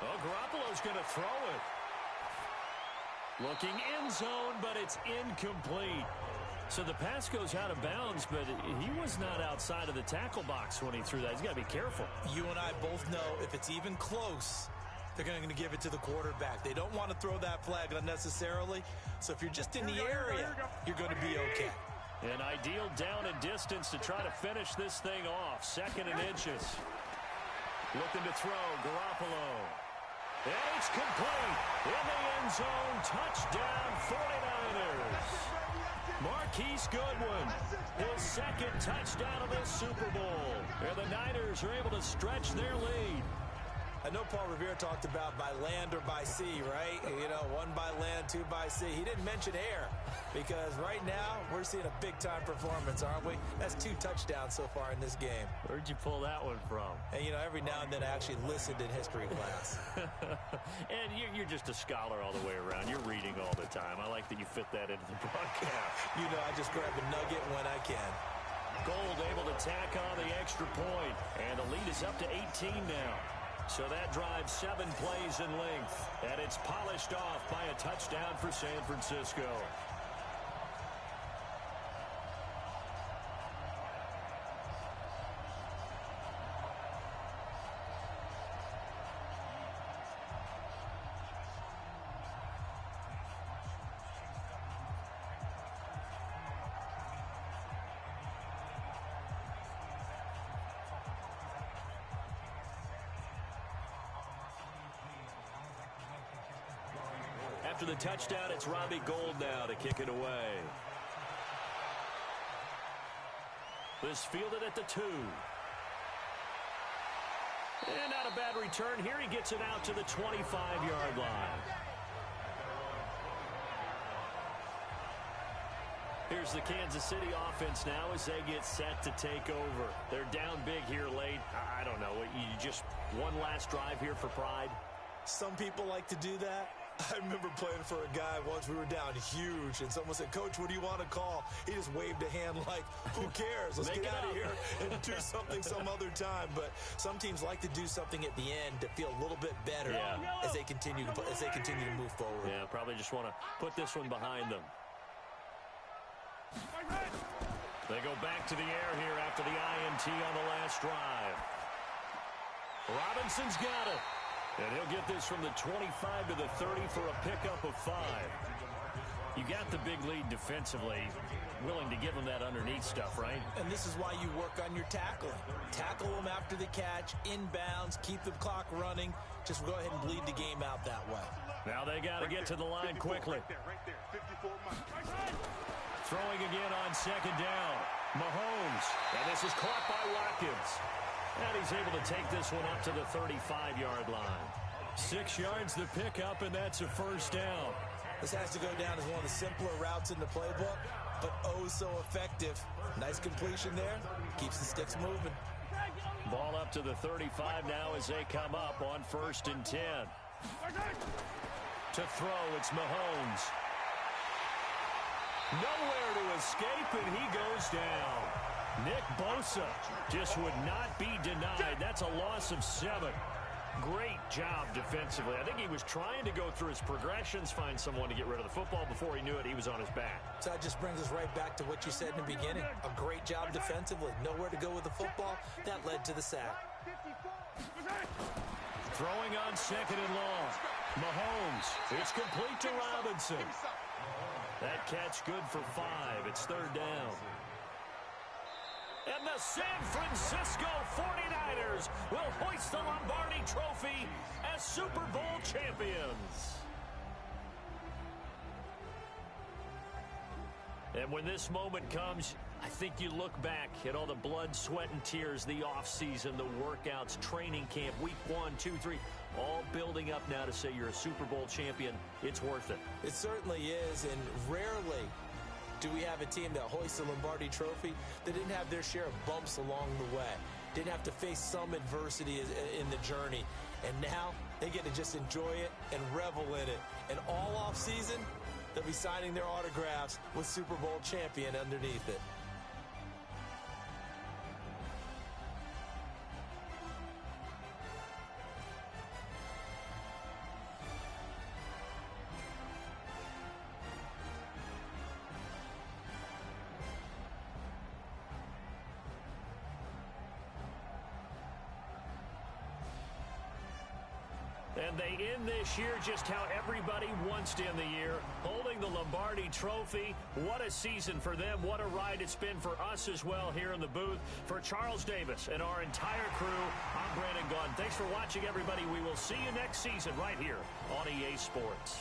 S2: Oh, Garoppolo's going to throw it. Looking end zone, but it's incomplete. So the pass goes out of bounds, but he was not outside of the tackle box when he threw that. He's got to be careful.
S3: You and I both know if it's even close, they're going to give it to the quarterback. They don't want to throw that flag unnecessarily. So if you're just in the area, you're going to be okay.
S2: An ideal down and distance to try to finish this thing off. 2nd and inches. Looking to throw, Garoppolo. And it's complete. In the end zone, touchdown 49ers. Marquise Goodwin, his 2nd touchdown of this Super Bowl. And the Niners are able to stretch their lead.
S3: I know Paul Revere talked about by land or by sea, right? You know, 1 by land, 2 by sea. He didn't mention air because right now we're seeing a big-time performance, aren't we? That's 2 touchdowns so far in this game.
S2: Where'd you pull that one from?
S3: And, you know, every now and then I actually listened in history class.
S2: And you're just a scholar all the way around. You're reading all the time. I like that you fit that into the broadcast.
S3: You know, I just grab a nugget when I can.
S2: Gold able to tack on the extra point, and the lead is up to 18 now. So that drives 7 plays in length, and it's polished off by a touchdown for San Francisco. After the touchdown, it's Robbie Gould now to kick it away. This fielded at the 2. And not a bad return here. He gets it out to the 25-yard line. Here's the Kansas City offense now as they get set to take over. They're down big here late. I don't know. You just one last drive here for pride?
S3: Some people like to do that. I remember playing for a guy once. We were down huge, and someone said, "Coach, what do you want to call?" He just waved a hand like, "Who cares? Let's get out of here and do something some other time." But some teams like to do something at the end to feel a little bit better as they continue to move forward.
S2: Yeah, probably just want to put this one behind them. They go back to the air here after the INT on the last drive. Robinson's got it. And he'll get this from the 25 to the 30 for a pickup of 5. You got the big lead defensively. Willing to give them that underneath stuff, right?
S3: And this is why you work on your tackling. Tackle them after the catch, inbounds, keep the clock running. Just go ahead and bleed the game out that way.
S2: Now they got to get to the line quickly. Throwing again on 2nd down. Mahomes. And this is caught by Watkins. And he's able to take this one up to the 35-yard line. 6 yards the pickup, and that's a 1st down.
S3: This has to go down as one of the simpler routes in the playbook, but oh so effective. Nice completion there. Keeps the sticks moving.
S2: Ball up to the 35 now as they come up on 1st and 10. To throw, it's Mahomes. Nowhere to escape, and he goes down. Nick Bosa just would not be denied. That's a loss of 7. Great job defensively. I think he was trying to go through his progressions, find someone to get rid of the football. Before he knew it, he was on his back.
S3: So that just brings us right back to what you said in the beginning. A great job defensively. Nowhere to go with the football. That led to the sack.
S2: Throwing on 2nd and long. Mahomes. It's complete to Robinson. That catch good for 5. It's 3rd down. And the San Francisco 49ers will hoist the Lombardi Trophy as Super Bowl champions. And when this moment comes, I think you look back at all the blood, sweat, and tears, the offseason, the workouts, training camp, week 1, 2, 3, all building up now to say you're a Super Bowl champion. It's worth it.
S3: It certainly is, and rarely do we have a team that hoists the Lombardi Trophy that didn't have their share of bumps along the way, didn't have to face some adversity in the journey, and now they get to just enjoy it and revel in it. And all off season, they'll be signing their autographs with Super Bowl champion underneath it.
S2: And they end this year just how everybody wants to end the year, holding the Lombardi Trophy. What a season for them. What a ride it's been for us as well here in the booth. For Charles Davis and our entire crew, I'm Brandon Gaudin. Thanks for watching, everybody. We will see you next season right here on EA Sports.